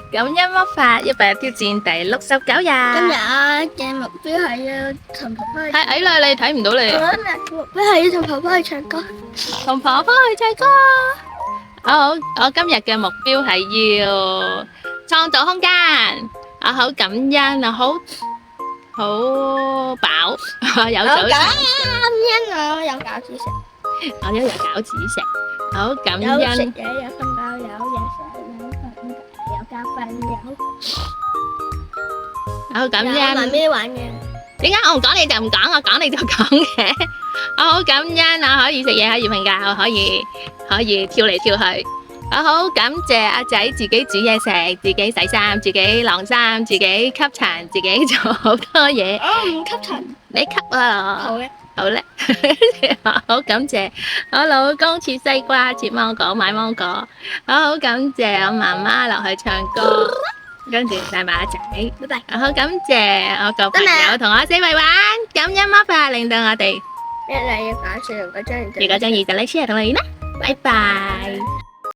感恩魔法100日挑戰第69日。今日嘅目標係要同婆婆去。太矮啦，你睇唔到你。今日目標係要同婆婆去唱歌。同婆婆去唱歌。好，我今日嘅目標係要創造空間。我好感恩啊，好飽，有早餐。因為我有餃子食，我一日餃子食，好感有食恩。嘢，有瞓覺，有嘢食，有教訓，好感有埋恩。咩玩嘅？點解我唔講你就唔講，我講你就講嘅？我好感恩啊，可以食嘢，可以瞓覺，可以跳嚟跳去。我好感謝阿仔自己煮嘢食，自己洗衫，自己晾衫，自己吸塵，自己做好多嘢。我唔吸塵。你吸啊！好嘅。好叻，好感謝我老公切西瓜、切芒果、買芒果。我好感謝我媽媽落去唱歌，跟住帶埋阿仔。拜拜。我好感謝我個朋友同我四圍玩，感恩魔法令到我哋。一嚟要搞笑，如果真係如果中意就like share同留言啦，拜拜。